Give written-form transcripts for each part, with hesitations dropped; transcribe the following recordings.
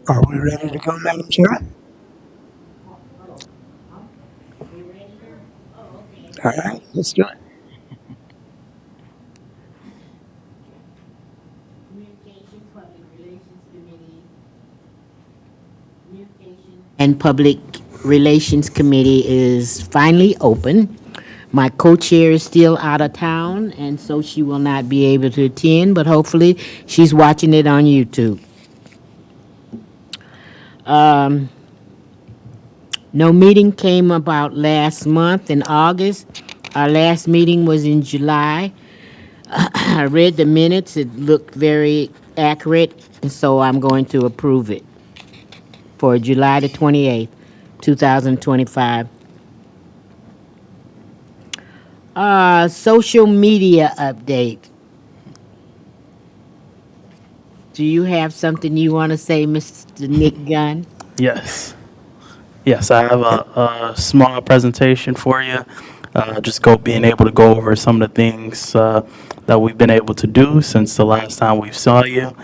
Are we ready to go, Madam Chair? All right, let's do it. And Public Relations Committee is finally open. My co-chair is still out of town, and so she will not be able to attend, but hopefully she's watching it on YouTube. No meeting came about last month in August. Our last meeting was in July. I read the minutes. It looked very accurate, and so I'm going to approve it for July the 28th, 2025. Social media update. Do you have something you want to say, Mr. Nick Gunn? Yes. Yes, I have a small presentation for you. Just being able to go over some of the things that we've been able to do since the last time we saw you,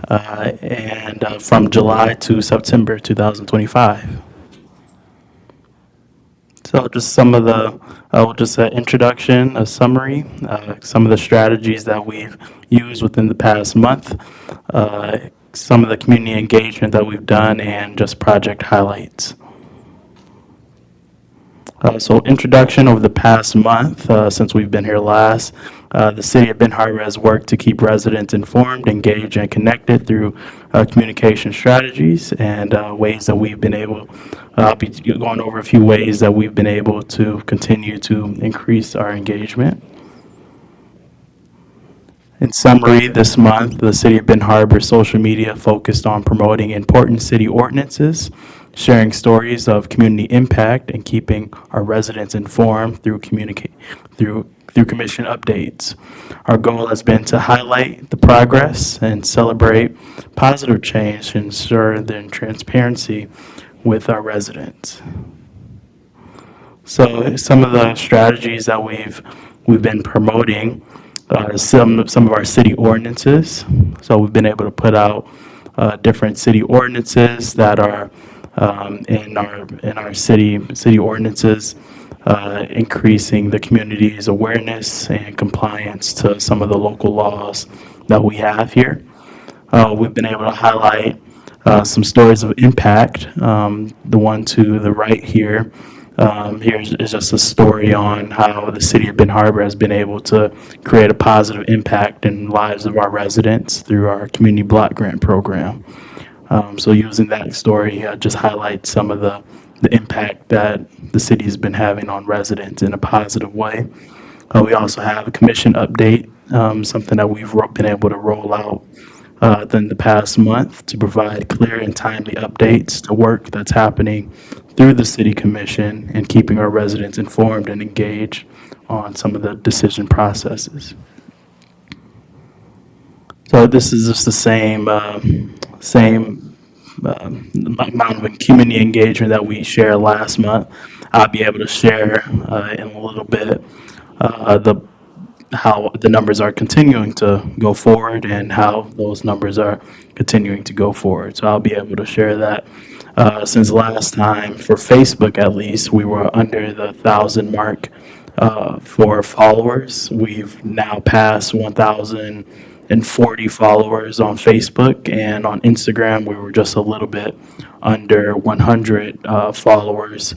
and from July to September 2025. So just some of just an introduction, a summary, some of the strategies that we've used within the past month, some of the community engagement that we've done, and just project highlights. So introduction over the past month, since we've been here last, the city of Ben Harbor has worked to keep residents informed, engaged, and connected through communication strategies and ways that we've been able, I'll be going over a few ways that we've been able to continue to increase our engagement. In summary, this month, the City of Ben Harbor social media focused on promoting important city ordinances, sharing stories of community impact, and keeping our residents informed through commission updates. Our goal has been to highlight the progress and celebrate positive change to ensure the transparency with our residents. So some of the strategies that we've been promoting, some of our city ordinances. So we've been able to put out different city ordinances that are in our city ordinances, increasing the community's awareness and compliance to some of the local laws that we have here. We've been able to highlight some stories of impact. The one to the right here. Here is just a story on how the city of Ben Harbor has been able to create a positive impact in the lives of our residents through our community block grant program. So using that story, just highlights some of the impact that the city has been having on residents in a positive way. We also have a commission update, something that we've been able to roll out in the past month to provide clear and timely updates to work that's happening through the city commission and keeping our residents informed and engaged on some of the decision processes. So this is just the same amount of community engagement that we shared last month. I'll be able to share in a little bit how the numbers are continuing to go forward and how those numbers are continuing to go forward. So I'll be able to share that. Since last time, for Facebook at least, we were under the 1,000 mark for followers. We've now passed 1,040 followers on Facebook, and on Instagram, we were just a little bit under 100 followers.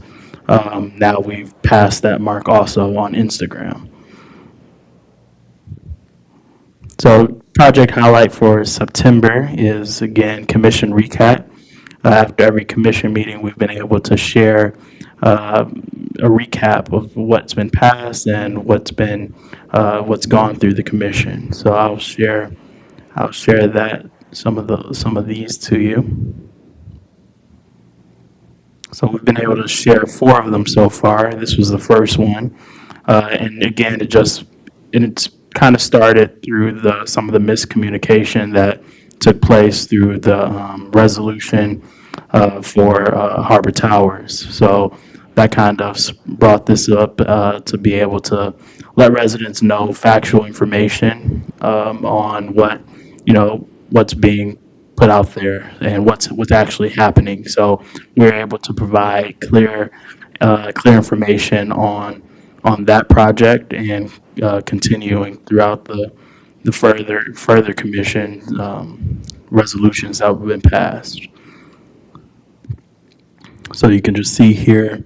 Now we've passed that mark also on Instagram. So project highlight for September is, again, commission recap. After every commission meeting, we've been able to share a recap of what's been passed and what's gone through the commission. So I'll share that some of these to you. So we've been able to share 4 of them so far. This was the first one, and again, it's kind of started through some of the miscommunication that took place through the resolution for Harbor Towers. So that kind of brought this up to be able to let residents know factual information on what's being put out there and what's actually happening. So we're able to provide clear information on that project and continuing throughout the further commission resolutions that have been passed. So you can just see here,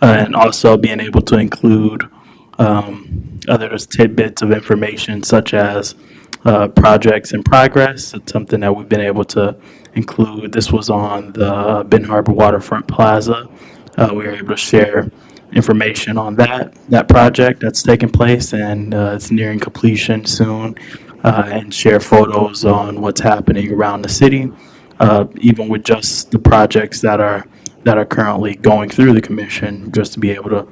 and also being able to include other tidbits of information such as projects in progress. It's something that we've been able to include. This was on the Ben Harbor Waterfront Plaza. We were able to share information on that project that's taking place, and it's nearing completion soon, and share photos on what's happening around the city, even with just the projects that are currently going through the commission, just to be able to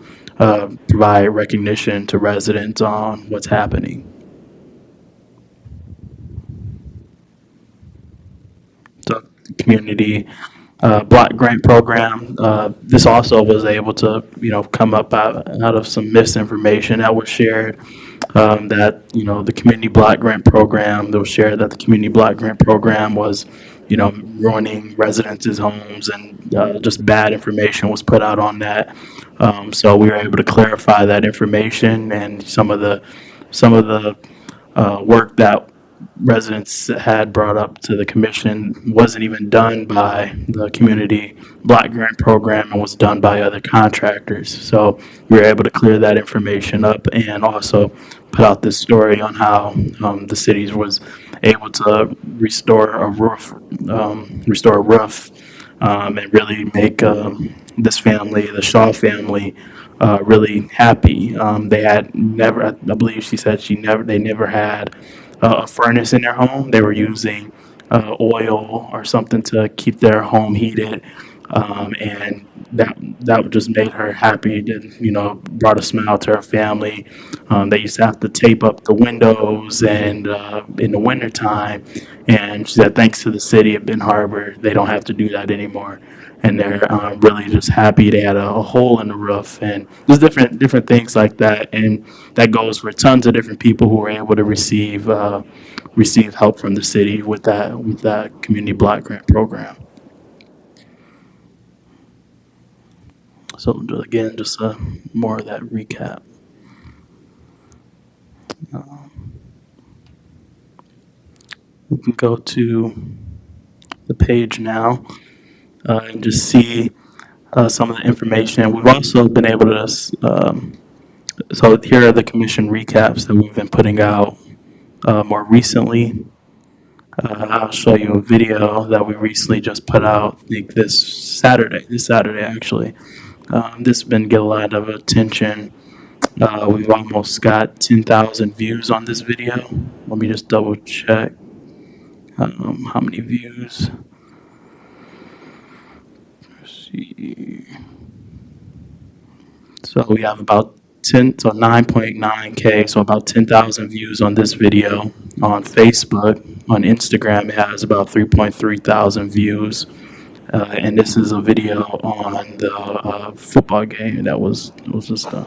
provide recognition to residents on what's happening. So, community block grant program. This also was able to, come up out of some misinformation that was shared. That the community block grant program, that was shared that the community block grant program was, ruining residents' homes, and just bad information was put out on that. So we were able to clarify that information, and some of the work that residents had brought up to the commission wasn't even done by the community block grant program and was done by other contractors. So we were able to clear that information up and also put out this story on how the cities was able to restore a roof, and really make this family, the Shaw family, really happy. They had never, I believe she said they never had a furnace in their home. They were using oil or something to keep their home heated, and that just made her happy. That brought a smile to her family. They used to have to tape up the windows and in the wintertime, and she said thanks to the city of Ben Harbor, they don't have to do that anymore. And they're really just happy. They had a hole in the roof, and there's different things like that, and that goes for tons of different people who were able to receive help from the city with that community block grant program. So again, just more of that recap. We can go to the page now. And just see some of the information. We've also been able to, so here are the commission recaps that we've been putting out more recently. I'll show you a video that we recently just put out, I think this Saturday actually. This has been getting a lot of attention. We've almost got 10,000 views on this video. Let me just double check how many views. So we have about 9.9K, so about 10,000 views on this video on Facebook. On Instagram, it has about 3.3 thousand views. And this is a video on the football game that was just done.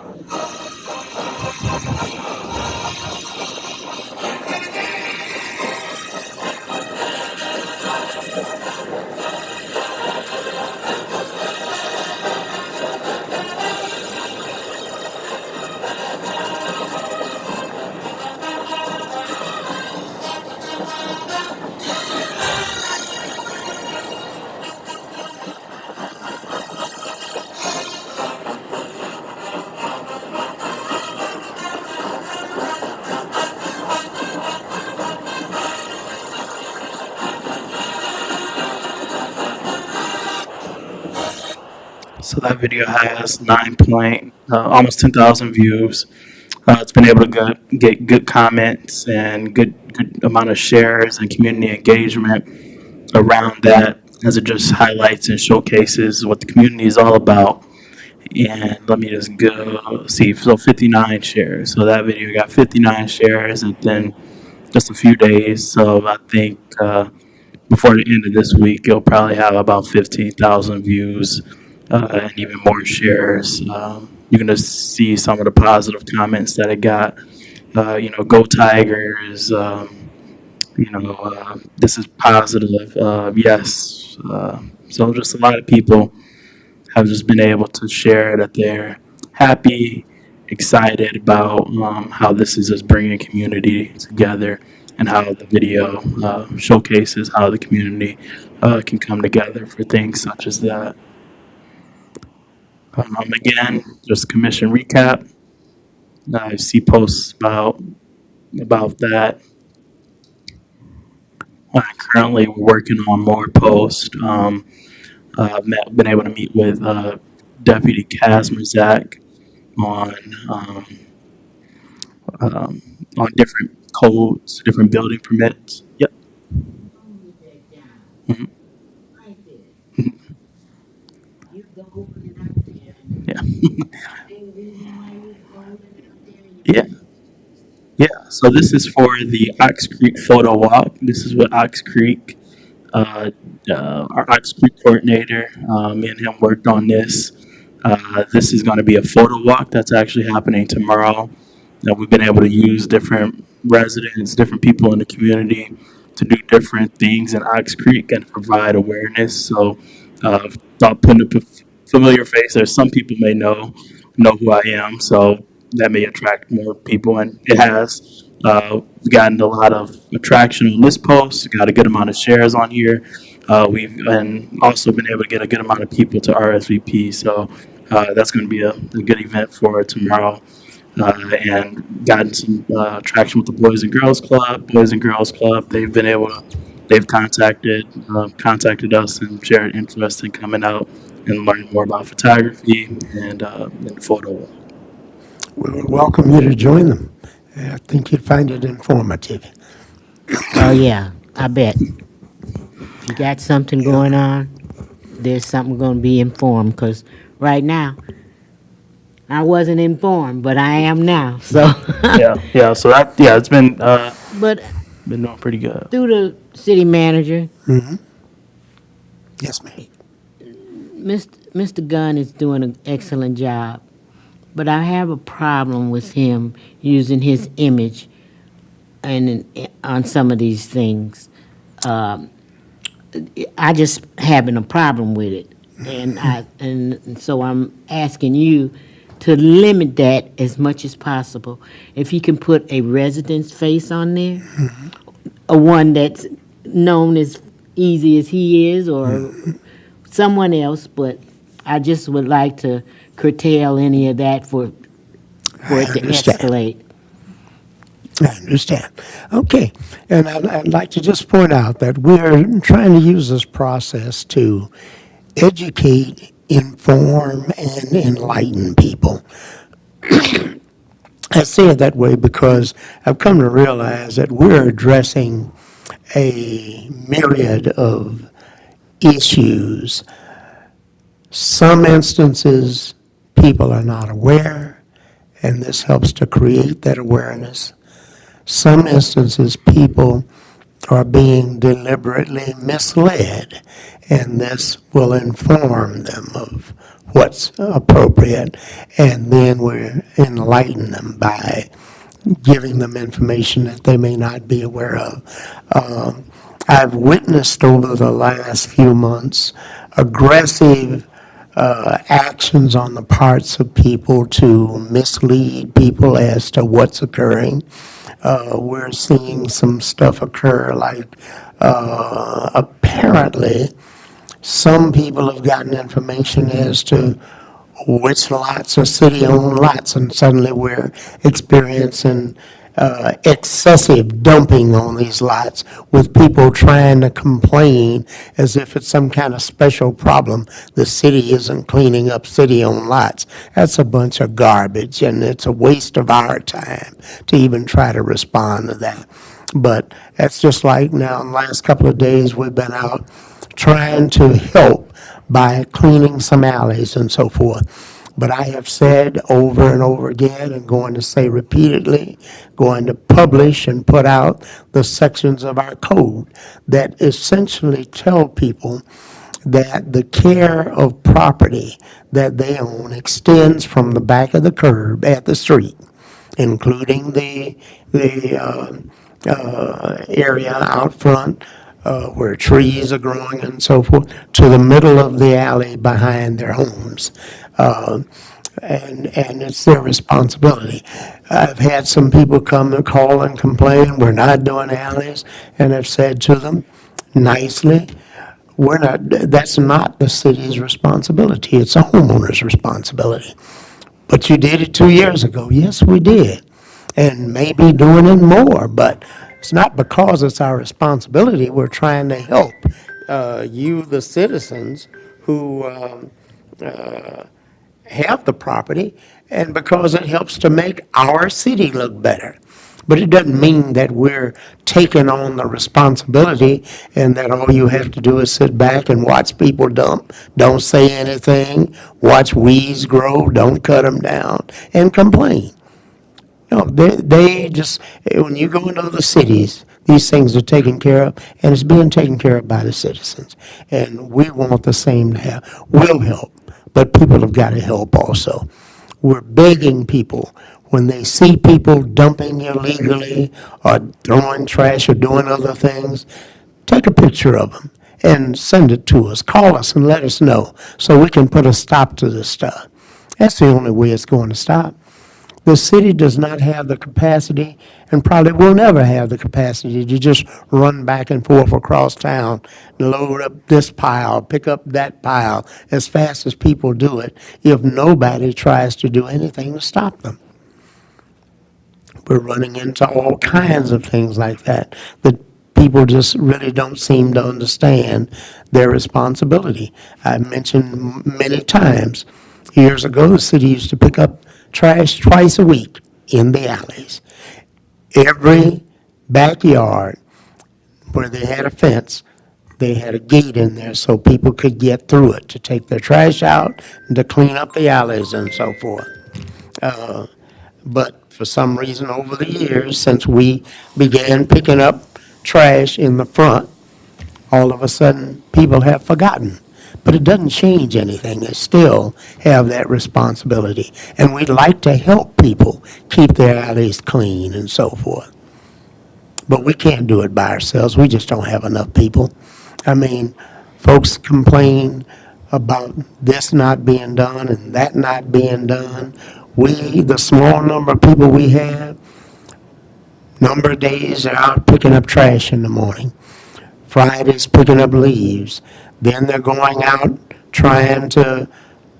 So that video has almost 10,000 views. It's been able to get good comments and good amount of shares and community engagement around that, as it just highlights and showcases what the community is all about. And let me just go see. So 59 shares. So that video got 59 shares within just a few days. So I think before the end of this week, it'll probably have about 15,000 views. And even more shares. You're going to see some of the positive comments that it got. Go Tigers. this is positive. Yes. So just a lot of people have just been able to share that they're happy, excited about how this is just bringing community together, and how the video showcases how the community can come together for things such as that. Again, just commission recap. I see posts about that. Currently, we're working on more posts. Been able to meet with Deputy Kazmazak on different codes, different building permits. Yep. Mhm. Yeah. Yeah. Yeah. So this is for the Ox Creek photo walk. This is what Ox Creek, our Ox Creek coordinator, me and him worked on this. This is going to be a photo walk that's actually happening tomorrow. We've been able to use different residents, different people in the community to do different things in Ox Creek and provide awareness. So, without putting a familiar face, there's some people may know who I am, so that may attract more people, and it has. We've gotten a lot of attraction on this post. Got a good amount of shares on here. We've and also been able to get a good amount of people to RSVP. So that's going to be a good event for tomorrow. And gotten some traction with the Boys and Girls Club. Boys and Girls Club, they've contacted us and shared interest in coming out and learning more about photography and photo. We would welcome you to join them. I think you'd find it informative. Oh, yeah, I bet. If you got something going on, there's something going to be informed, because right now, I wasn't informed, but I am now. So, Yeah. So it's been but been doing pretty good. through the city manager, Yes, ma'am. Mr. Gunn is doing an excellent job. But I have a problem with him using his image and on some of these things. I just having a problem with it, and so I'm asking you to limit that as much as possible. If you can put a resident's face on there, a one that's known as easy as he is, or someone else, but I just would like to curtail any of that for it to understand. escalate. I understand. Okay. And I'd like to just point out that we're trying to use this process to educate, inform, and enlighten people. I say it that way because I've come to realize that we're addressing a myriad of issues. Some instances, people are not aware, and this helps to create that awareness. Some instances, people are being deliberately misled, and this will inform them of what's appropriate, and then we enlighten them by giving them information that they may not be aware of. I've witnessed over the last few months aggressive actions on the parts of people to mislead people as to what's occurring. We're seeing some stuff occur like apparently some people have gotten information as to which lots are city-owned lots, and suddenly we're experiencing excessive dumping on these lots with people trying to complain as if it's some kind of special problem. The city isn't cleaning up city-owned lots. That's a bunch of garbage, and it's a waste of our time to even try to respond to that. But that's just like now in the last couple of days we've been out trying to help by cleaning some alleys and so forth. But I have said over and over again, and going to say repeatedly, going to publish and put out the sections of our code that essentially tell people that the care of property that they own extends from the back of the curb at the street, including the area out front where trees are growing and so forth, to the middle of the alley behind their homes. And it's their responsibility. I've had some people come and call and complain, we're not doing alleys, and I've said to them nicely, that's not the city's responsibility, it's a homeowner's responsibility. But you did it 2 years ago. Yes, we did. And maybe doing it more, but it's not because it's our responsibility. We're trying to help you, the citizens, who have the property, and because it helps to make our city look better. But it doesn't mean that we're taking on the responsibility and that all you have to do is sit back and watch people dump, don't say anything, watch weeds grow, don't cut them down, and complain. No, they just, when you go into other cities, these things are taken care of, and it's being taken care of by the citizens. And we want the same to have. We'll help, but people have got to help also. We're begging people, when they see people dumping illegally or throwing trash or doing other things, take a picture of them and send it to us. Call us and let us know so we can put a stop to this stuff. That's the only way it's going to stop. The city does not have the capacity, and probably will never have the capacity, to just run back and forth across town, load up this pile, pick up that pile, as fast as people do it, if nobody tries to do anything to stop them. We're running into all kinds of things like that people just really don't seem to understand their responsibility. I've mentioned many times, years ago, the city used to pick up trash twice a week in the alleys. Every backyard where they had a fence, they had a gate in there so people could get through it to take their trash out and to clean up the alleys and so forth. But for some reason over the years, since we began picking up trash in the front, all of a sudden people have forgotten. But it doesn't change anything. They still have that responsibility. And we'd like to help people keep their alleys clean and so forth. But we can't do it by ourselves. We just don't have enough people. I mean, folks complain about this not being done and that not being done. We, the small number of people we have, number of days are out picking up trash in the morning. Fridays picking up leaves. Then they're going out trying to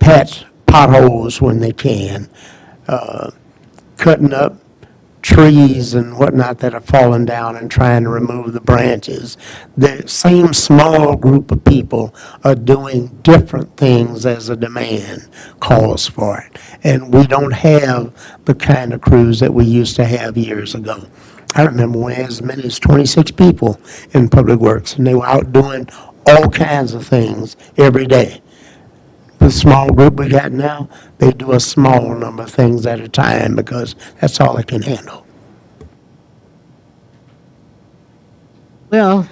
patch potholes when they can, cutting up trees and whatnot that are falling down and trying to remove the branches. The same small group of people are doing different things as the demand calls for it. And we don't have the kind of crews that we used to have years ago. I remember when we had as many as 26 people in Public Works, and they were out doing all kinds of things every day. The small group we got now, they do a small number of things at a time because that's all they can handle. Well,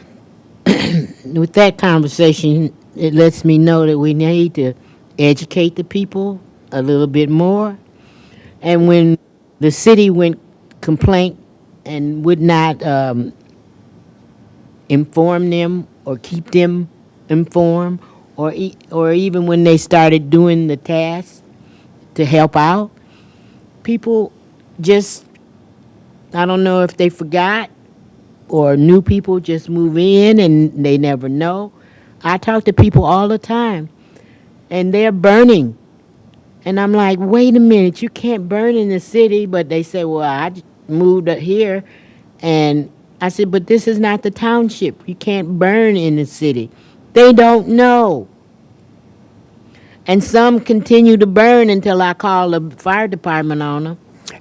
with that conversation, it lets me know that we need to educate the people a little bit more. And when the city went complaint and would not inform them or keep them informed, or even when they started doing the tasks to help out, people just, I don't know if they forgot or new people just move in and they never know. I talk to people all the time and they're burning. And I'm like, wait a minute, you can't burn in the city. But they say, well, I moved up here. And I said, but this is not the township. You can't burn in the city. They don't know. And some continue to burn until I call the fire department on them.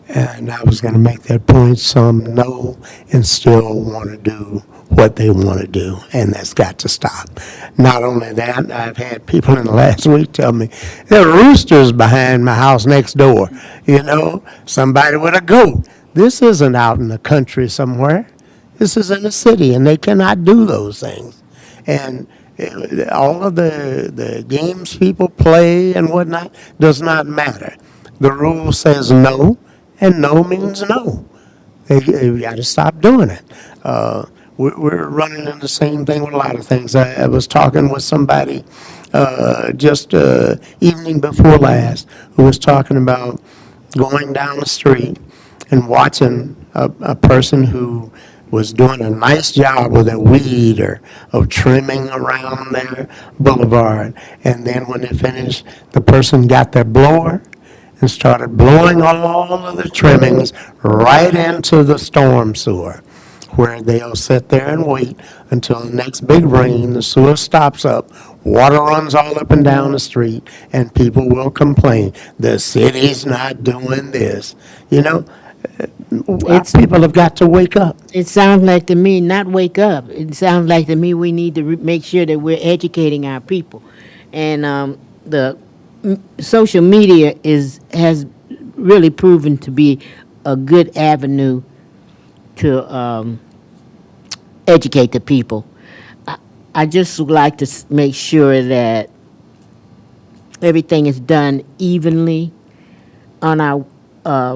And I was going to make that point. Some know and still want to do what they want to do, and that's got to stop. Not only that, I've had people in the last week tell me, there are roosters behind my house next door. You know, somebody with a goat. This isn't out in the country somewhere. This is in the city, and they cannot do those things. And all of the games people play and whatnot does not matter. The rule says no, and no means no. They got to stop doing it. We're running into the same thing with a lot of things. I was talking with somebody just evening before last who was talking about going down the street and watching a person who was doing a nice job with a weed or of trimming around their boulevard. And then when they finished, the person got their blower and started blowing all of the trimmings right into the storm sewer, where they'll sit there and wait until the next big rain, the sewer stops up, water runs all up and down the street, and people will complain, the city's not doing this. You know, people have got to wake up. It sounds like to me, not wake up. It sounds like to me we need to make sure that we're educating our people. And the social media has really proven to be a good avenue to educate the people. I just would like to make sure that everything is done evenly on our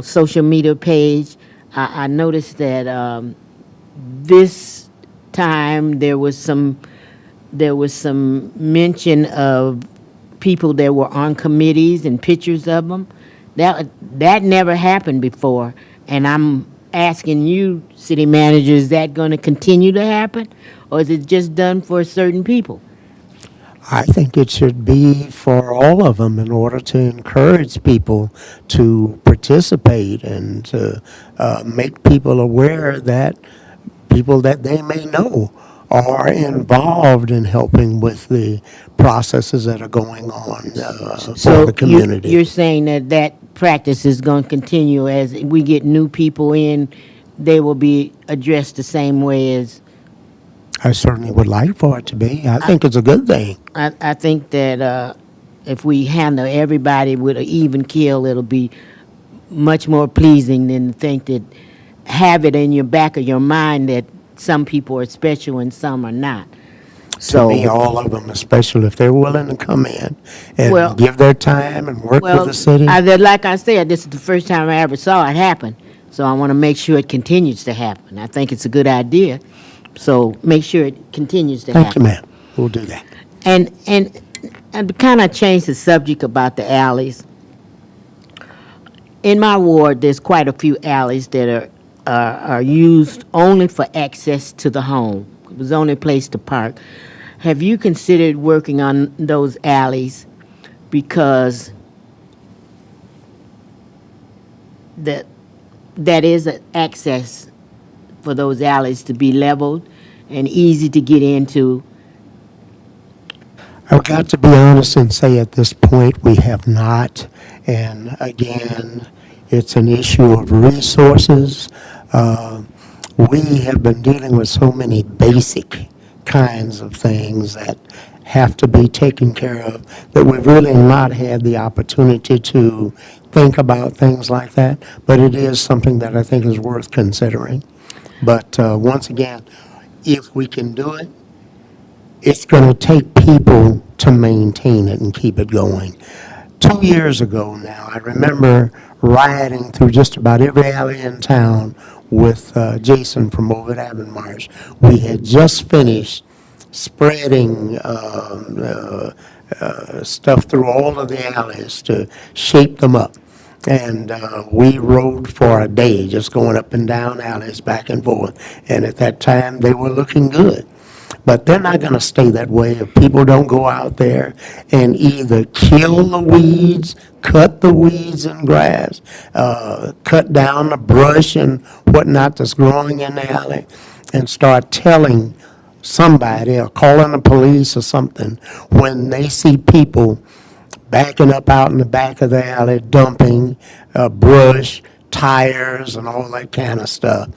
social media page. I noticed that this time there was some mention of people that were on committees and pictures of them. That never happened before, and I'm asking you, city manager, is that going to continue to happen, or is it just done for certain people? I think it should be for all of them in order to encourage people to participate and to make people aware that people that they may know are involved in helping with the processes that are going on for the community. You're saying that practice is going to continue as we get new people in, they will be addressed the same way as. I certainly would like for it to be. I think it's a good thing. I think that if we handle everybody with an even keel, it'll be much more pleasing than to think that have it in your back of your mind that some people are special and some are not. To me, all of them, especially if they're willing to come in and give their time and work with the city. Like I said, this is the first time I ever saw it happen, so I want to make sure it continues to happen. I think it's a good idea, so make sure it continues to happen. Thank you, ma'am. We'll do that. And to kind of change the subject about the alleys, in my ward, there's quite a few alleys that are used only for access to the home. It was the only place to park. Have you considered working on those alleys? Because that is an access for those alleys to be leveled and easy to get into. I've got to be honest and say at this point we have not. And again, it's an issue of resources. We have been dealing with so many basic kinds of things that have to be taken care of that we've really not had the opportunity to think about things like that. But it is something that I think is worth considering. But once again, if we can do it, it's going to take people to maintain it and keep it going. 2 years ago now, I remember riding through just about every alley in town with Jason from over at Avonmarsh. We had just finished spreading stuff through all of the alleys to shape them up. And we rode for a day, just going up and down alleys, back and forth. And at that time, they were looking good. But they're not going to stay that way if people don't go out there and either kill the weeds, cut the weeds and grass, cut down the brush and whatnot that's growing in the alley, and start telling somebody or calling the police or something when they see people backing up out in the back of the alley, dumping brush, tires, and all that kind of stuff.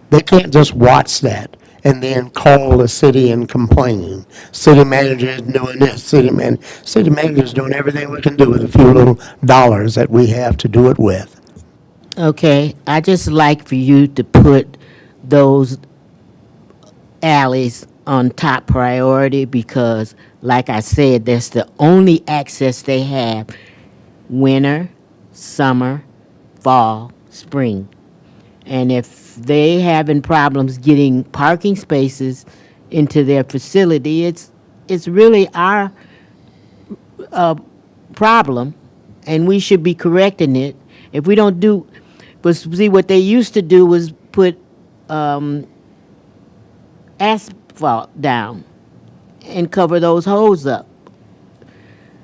They can't just watch that and then call the city and complain. City manager is doing this, city manager is doing everything we can do with a few little dollars that we have to do it with. Okay, I just like for you to put those alleys on top priority because, like I said, that's the only access they have winter, summer, fall, spring. And if they having problems getting parking spaces into their facility, it's really our problem, and we should be correcting it. If we don't do, but see, what they used to do was put asphalt down and cover those holes up,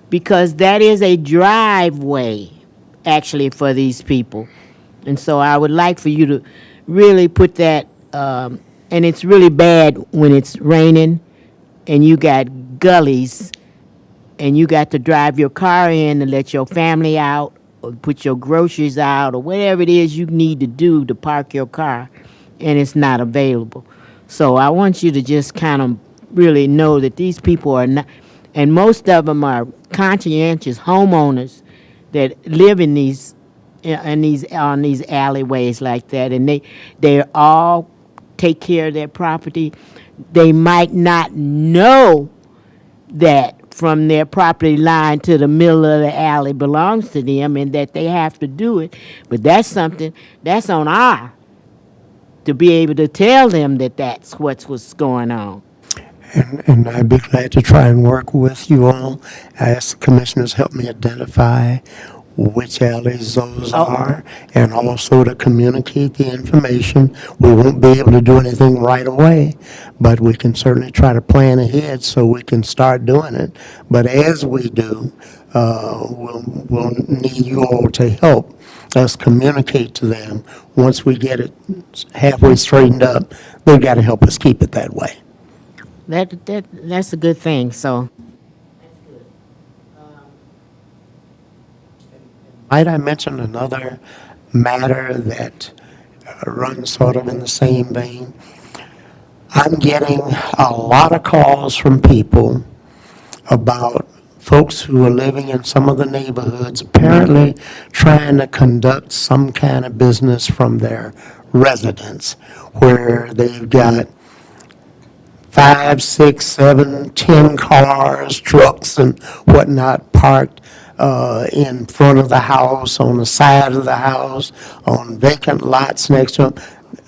because that is a driveway actually for these people. And so I would like for you to really put that, and it's really bad when it's raining and you got gullies and you got to drive your car in and let your family out or put your groceries out or whatever it is you need to do to park your car, and it's not available. So I want you to just kind of really know that these people are not, and most of them are conscientious homeowners that live in these on these alleyways like that, and they all take care of their property. They might not know that from their property line to the middle of the alley belongs to them and that they have to do it, but that's something that's on our to be able to tell them that that's what's going on. And I'd be glad to try and work with you all. I ask the commissioners help me identify which alleys those are, and also to communicate the information. We won't be able to do anything right away, but we can certainly try to plan ahead so we can start doing it. But as we do, we'll need you all to help us communicate to them. Once we get it halfway straightened up, they've got to help us keep it that way. That's a good thing. So Might I mention another matter that runs sort of in the same vein? I'm getting a lot of calls from people about folks who are living in some of the neighborhoods apparently trying to conduct some kind of business from their residence, where they've got 5, 6, 7, 10 cars, trucks, and whatnot parked in front of the house, on the side of the house, on vacant lots next to them.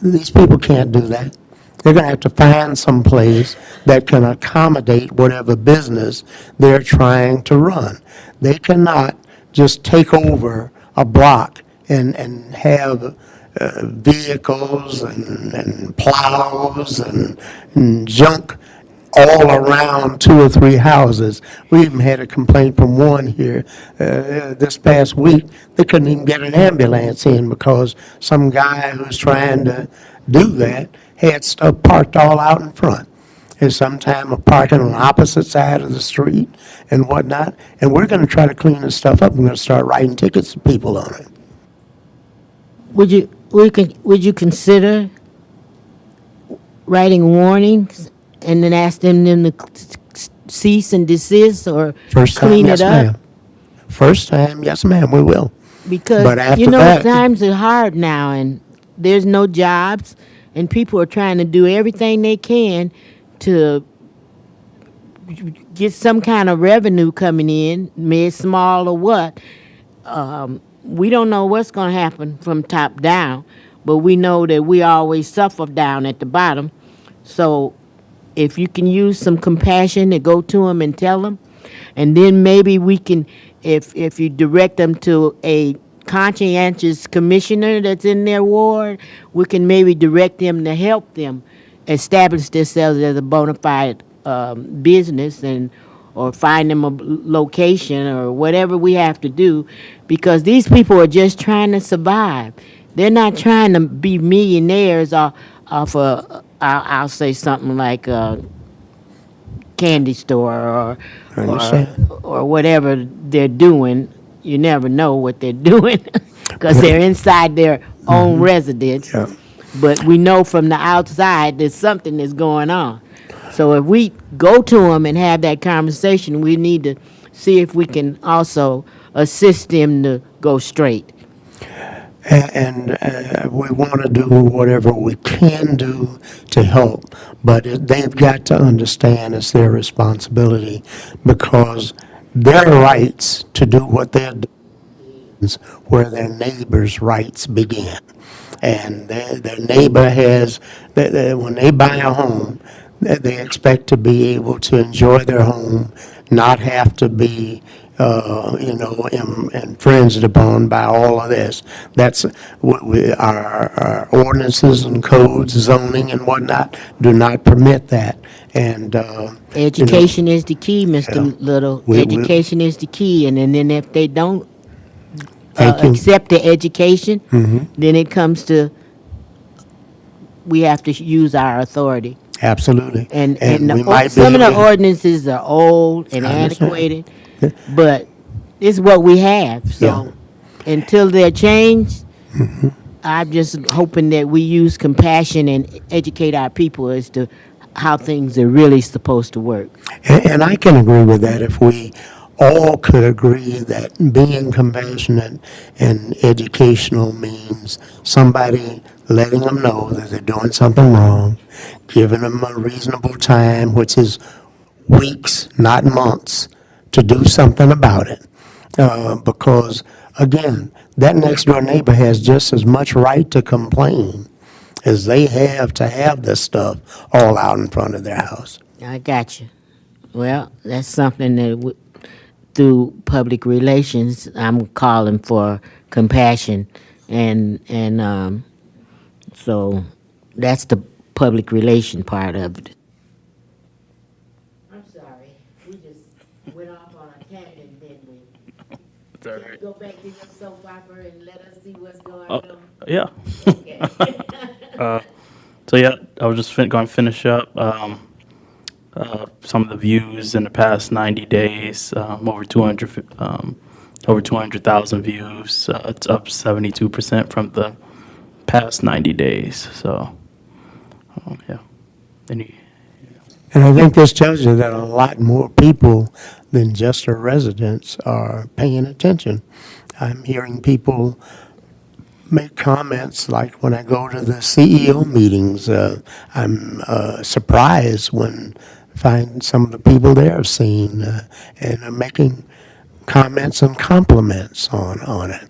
These people can't do that. They're going to have to find some place that can accommodate whatever business they're trying to run. They cannot just take over a block and have vehicles and plows and junk all around 2 or 3 houses. We even had a complaint from one here this past week. They couldn't even get an ambulance in because some guy who's trying to do that had stuff parked all out in front. And sometime parking on the opposite side of the street and whatnot. And we're going to try to clean this stuff up. We're going to start writing tickets to people on it. would you consider writing warnings and then ask them to cease and desist or First time, clean yes, it up? ma'am. First time, yes, ma'am, we will. Because, But after you know, that- times are hard now and there's no jobs and people are trying to do everything they can to get some kind of revenue coming in, mid, small, or what. We don't know what's going to happen from top down, but we know that we always suffer down at the bottom. So if you can use some compassion to go to them and tell them, and then maybe we can, if you direct them to a conscientious commissioner that's in their ward, we can maybe direct them to help them establish themselves as a bona fide business, and or find them a location or whatever we have to do, because these people are just trying to survive. They're not trying to be millionaires off I'll say something like a candy store I understand. or whatever they're doing. You never know what they're doing because they're inside their own residence. Yeah. But we know from the outside that something is going on. So if we go to them and have that conversation, we need to see if we can also assist them to go straight. And we want to do whatever we can do to help, but they've got to understand it's their responsibility, because their rights to do what they're doing is where their neighbors' rights begin. and their neighbor has, when they buy a home, they expect to be able to enjoy their home, not have to be, infringed upon by all of this. That's what our ordinances and codes, zoning and whatnot do not permit that. And, Education is the key, Mr. Yeah. Little. We- Education is the key, and then if they don't Thank you. accept the education, then it comes to, we have to use our authority. Absolutely. And we might be some of the able to- ordinances are old and I understand. antiquated, but it's what we have. So until they're changed, I'm just hoping that we use compassion and educate our people as to how things are really supposed to work. And I can agree with that if we all could agree that being compassionate and educational means somebody letting them know that they're doing something wrong, giving them a reasonable time, which is weeks, not months, to do something about it. Because, again, that next door neighbor has just as much right to complain as they have to have this stuff all out in front of their house. I got you. Well, that's something that through public relations, I'm calling for compassion, and so that's the public relation part of it. I'm sorry, we just went off on a tangent, didn't we? It's all right. Go back to your soap opera and let us see what's going Oh, on. yeah. Okay. So yeah, I was just going to finish up some of the views in the past 90 days. Over 200,000 views. It's up 72% from the past 90 days. So yeah. Any? And I think this tells you that a lot more people than just our residents are paying attention. I'm hearing people make comments like when I go to the CEO meetings, I'm surprised when I find some of the people there have seen and are making comments and compliments on it.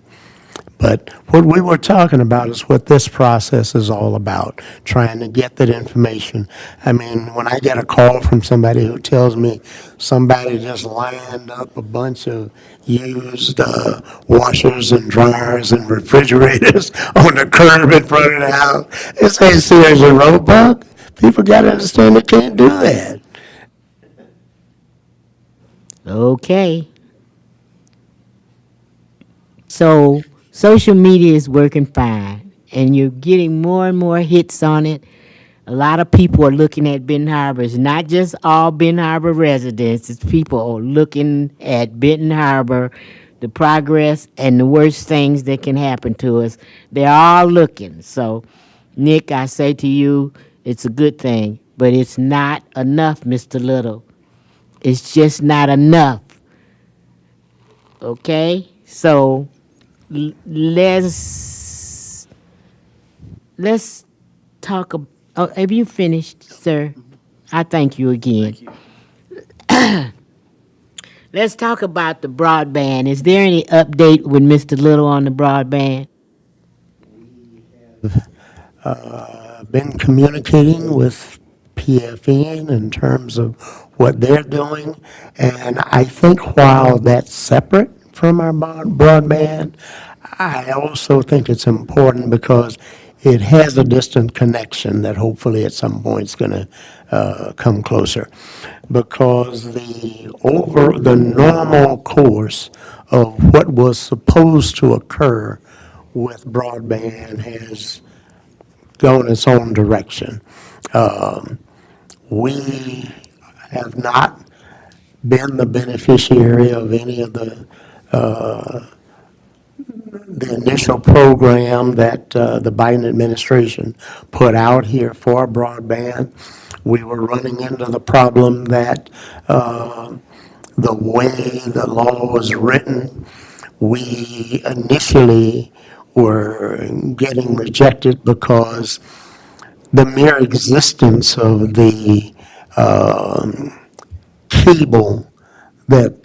But what we were talking about is what this process is all about, trying to get that information. I mean, when I get a call from somebody who tells me somebody just lined up a bunch of used washers and dryers and refrigerators on the curb in front of the house, this ain't serious a roadblock. People got to understand they can't do that. Okay. So social media is working fine, and you're getting more and more hits on it. A lot of people are looking at Benton Harbor. It's not just all Benton Harbor residents. It's people are looking at Benton Harbor, the progress and the worst things that can happen to us. They're all looking. So, Nick, I say to you, it's a good thing, but it's not enough, Mr. Little. It's just not enough. Okay? So let's talk. Oh, have you finished, sir? I thank you again. Let's talk about the broadband. Is there any update with Mr. Little on the broadband? Been communicating with PFN in terms of what they're doing, and I think while that's separate from our broadband, I also think it's important because it has a distant connection that hopefully at some point is going to come closer. Because the normal course of what was supposed to occur with broadband has gone its own direction. We have not been the beneficiary of any of the initial program that the Biden administration put out here for broadband. We were running into the problem that the way the law was written, we initially were getting rejected because the mere existence of the cable that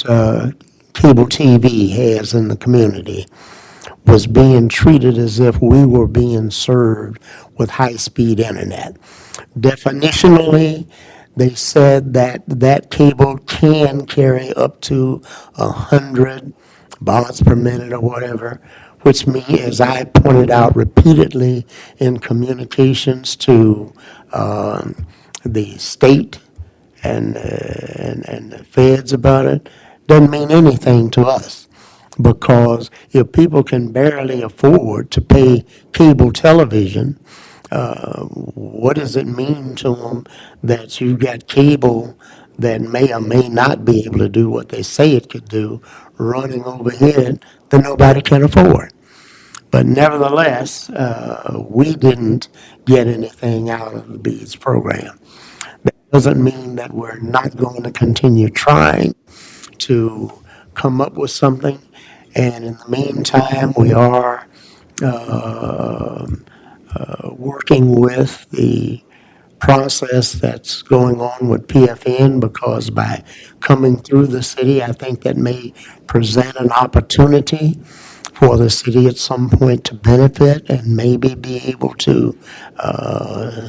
cable TV has in the community was being treated as if we were being served with high-speed internet. Definitionally, they said that that cable can carry up to 100 baud per minute or whatever, which as I pointed out repeatedly in communications to the state and the feds about it, doesn't mean anything to us. Because if people can barely afford to pay cable television, what does it mean to them that you got cable that may or may not be able to do what they say it could do, running overhead that nobody can afford? But nevertheless, we didn't get anything out of the BEADS program. That doesn't mean that we're not going to continue trying to come up with something. And in the meantime, we are working with the process that's going on with PFN, because by coming through the city, I think that may present an opportunity for the city at some point to benefit and maybe be able to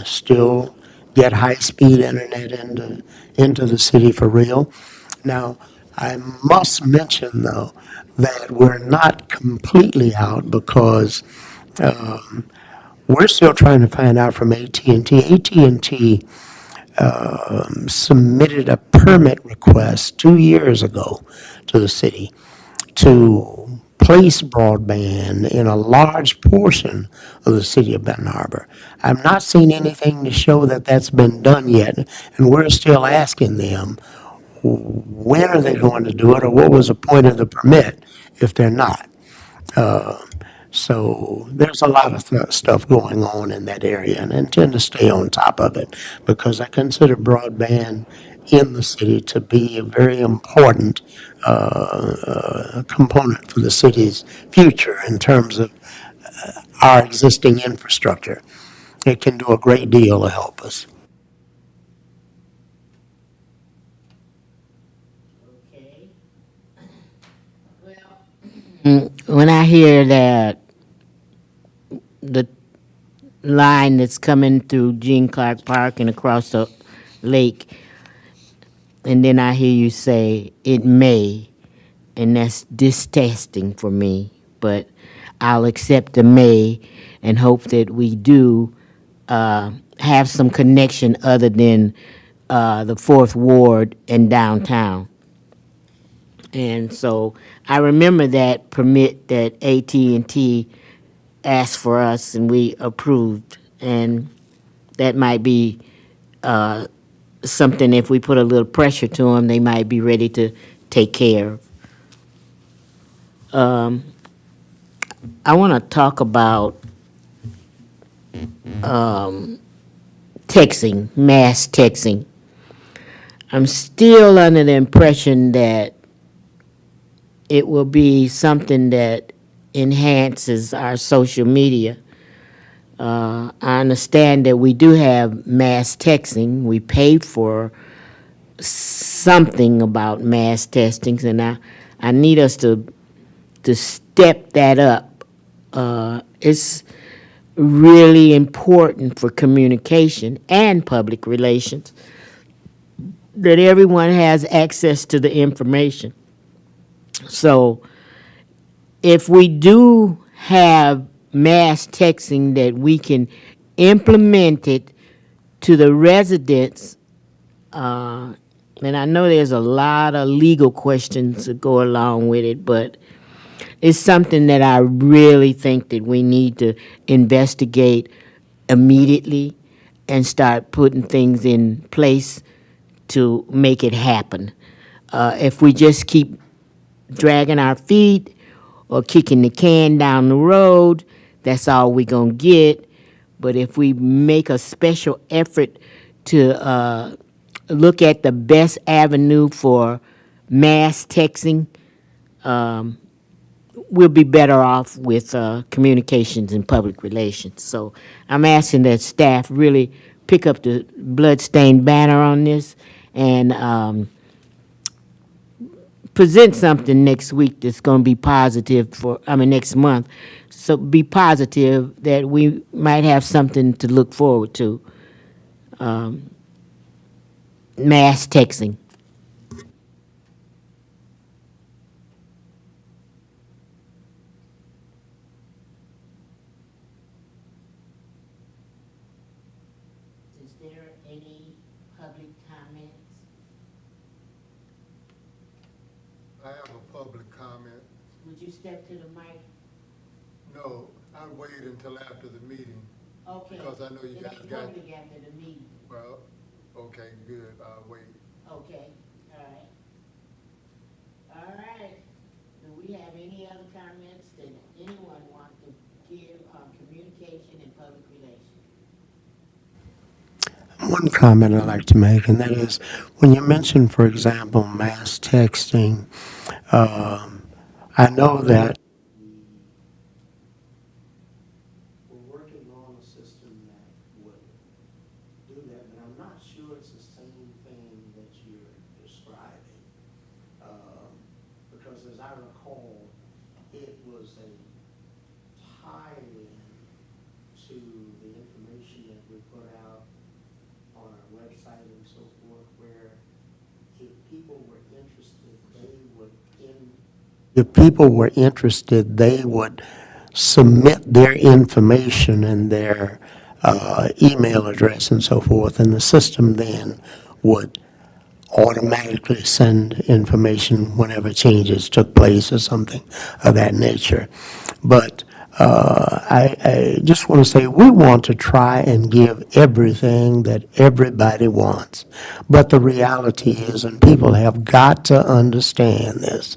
still get high-speed internet into the city for real. Now, I must mention, though, that we're not completely out, because we're still trying to find out from AT&T. AT&T submitted a permit request 2 years ago to the city to place broadband in a large portion of the city of Benton Harbor. I've not seen anything to show that that's been done yet, and we're still asking them, when are they going to do it, or what was the point of the permit if they're not? So there's a lot of stuff going on in that area, and I intend to stay on top of it, because I consider broadband in the city to be a very important component for the city's future in terms of our existing infrastructure. It can do a great deal to help us. When I hear that the line that's coming through Gene Clark Park and across the lake, and then I hear you say it may, and that's distasteful for me, but I'll accept the may and hope that we do have some connection other than the Fourth Ward and downtown. And so I remember that permit that AT&T asked for us and we approved. And that might be something, if we put a little pressure to them, they might be ready to take care of. I want to talk about texting, mass texting. I'm still under the impression that it will be something that enhances our social media. I understand that we do have mass texting. We pay for something about mass testings, and I need us to step that up. It's really important for communication and public relations that everyone has access to the information. So if we do have mass texting, that we can implement it to the residents, and I know there's a lot of legal questions that go along with it, but it's something that I really think that we need to investigate immediately and start putting things in place to make it happen. If we just keep dragging our feet or kicking the can down the road, that's all we're going to get. But if we make a special effort to look at the best avenue for mass texting, we'll be better off with communications and public relations. So I'm asking that staff really pick up the bloodstained banner on this and present something next week that's going to be positive next month. So be positive that we might have something to look forward to. Mass texting. Is there any public comments? I have a public comment. Would you step to the mic? No, I'll wait until after the meeting. Okay. Because I know you guys It'll be got- public after the meeting. Well, okay, good, I'll wait. Okay, all right. All right. Do we have any other comments that anyone want to give on communication and public relations? One comment I'd like to make, and that is, when you mention, for example, mass texting, I know that we're working on a system that would do that, but I'm not sure it's the same thing that you're describing. Because as I recall, it was a tie-in to the information that we put out on our website and so forth, where if people were interested, they would submit their information and their email address and so forth, and the system then would automatically send information whenever changes took place or something of that nature. But I just want to say, we want to try and give everything that everybody wants. But the reality is, and people have got to understand this,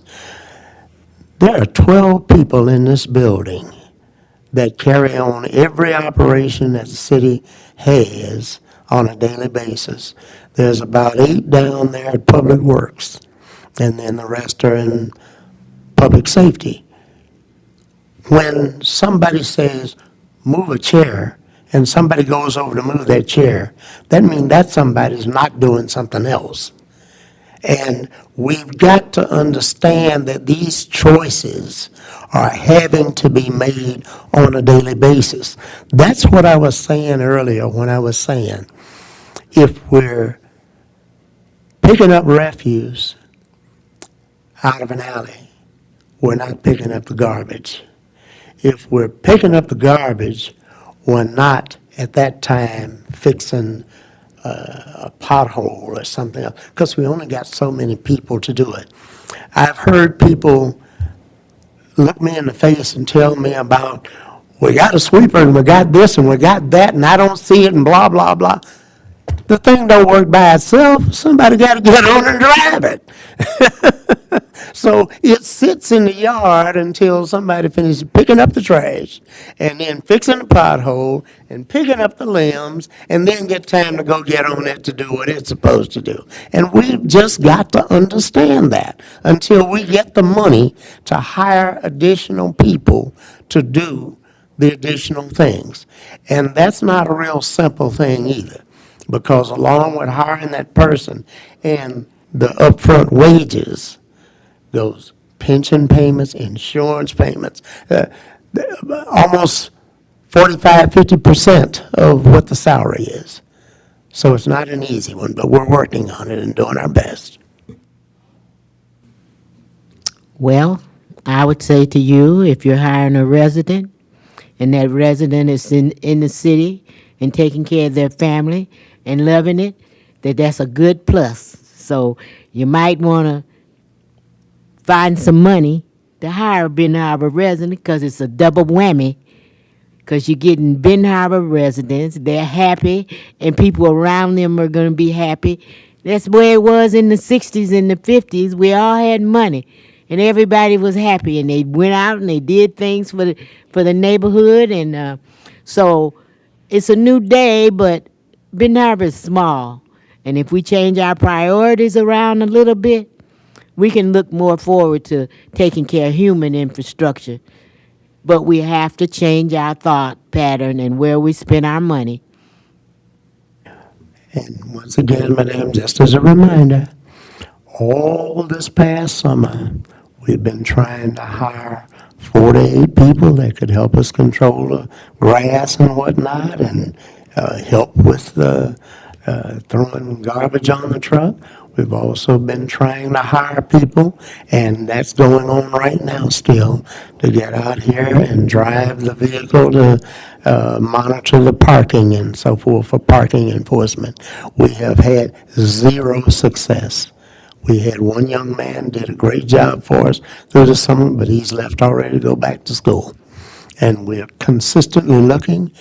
there are 12 people in this building that carry on every operation that the city has on a daily basis. There's about 8 down there at Public Works, and then the rest are in public safety. When somebody says, move a chair, and somebody goes over to move that chair, that means that somebody's not doing something else. And we've got to understand that these choices are having to be made on a daily basis. That's what I was saying earlier when I was saying, if we're picking up refuse out of an alley, we're not picking up the garbage. If we're picking up the garbage, we're not at that time fixing a pothole or something else, because we only got so many people to do it. I've heard people look me in the face and tell me about, we got a sweeper and we got this and we got that and I don't see it and blah, blah, blah. The thing don't work by itself. Somebody got to get on and drive it. So it sits in the yard until somebody finishes picking up the trash and then fixing the pothole and picking up the limbs and then get time to go get on it to do what it's supposed to do. And we've just got to understand that until we get the money to hire additional people to do the additional things. And that's not a real simple thing either, because along with hiring that person and the upfront wages, those pension payments, insurance payments, almost 45–50% of what the salary is. So it's not an easy one, but we're working on it and doing our best. Well, I would say to you, if you're hiring a resident and that resident is in the city and taking care of their family and loving it, that's a good plus. So you might want to find some money to hire a Ben Harbor resident, because it's a double whammy, because you're getting Ben Harbor residents, they're happy, and people around them are going to be happy. That's where it was in the 60s and the 50s. We all had money, and everybody was happy, and they went out and they did things for the neighborhood, and so it's a new day, but Ben Harbor is small, and if we change our priorities around a little bit, we can look more forward to taking care of human infrastructure. But we have to change our thought pattern and where we spend our money. And once again, Madam, just as a reminder, all this past summer, we've been trying to hire 48 people that could help us control the grass and whatnot, and help with throwing garbage on the truck. We've also been trying to hire people, and that's going on right now still, to get out here and drive the vehicle to monitor the parking and so forth for parking enforcement. We have had zero success. We had one young man did a great job for us through the summer, but he's left already to go back to school. And we're consistently looking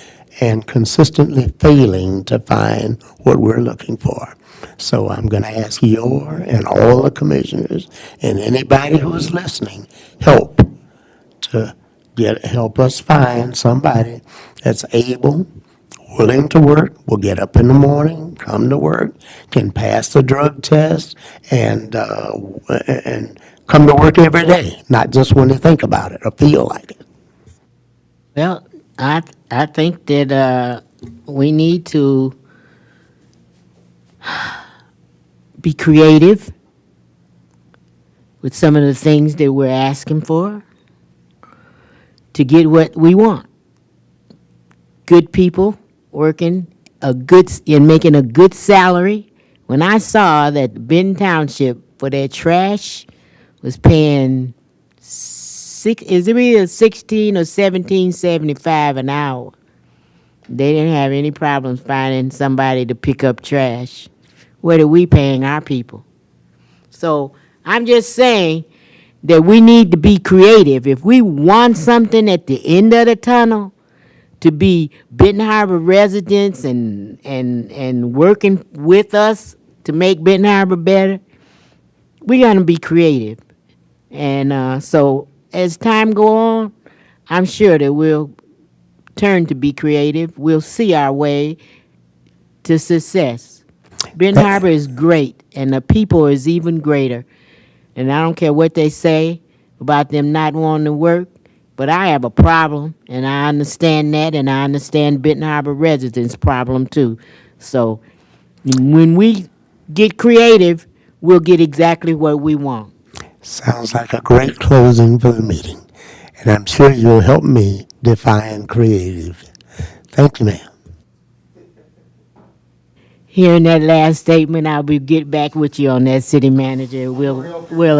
and consistently failing to find what we're looking for. So I'm going to ask your and all the commissioners and anybody who's listening, help to help us find somebody that's able, willing to work, will get up in the morning, come to work, can pass the drug test, and come to work every day, not just when they think about it or feel like it. Well, I think that we need to be creative with some of the things that we're asking for to get what we want. Good people working and making a good salary. When I saw that Benton Township for their trash was paying is it either 16 or 17.75 an hour, they didn't have any problems finding somebody to pick up trash. What are we paying our people? So I'm just saying that we need to be creative. If we want something at the end of the tunnel to be Benton Harbor residents and working with us to make Benton Harbor better, we're going to be creative. And so as time go on, I'm sure that we'll turn to be creative. We'll see our way to success. Benton Harbor is great, and the people is even greater. And I don't care what they say about them not wanting to work, but I have a problem, and I understand that, and I understand Benton Harbor residents' problem too. So when we get creative, we'll get exactly what we want. Sounds like a great closing for the meeting, and I'm sure you'll help me define creative. Thank you, ma'am. Hearing that last statement, I'll get back with you on that, city manager. We'll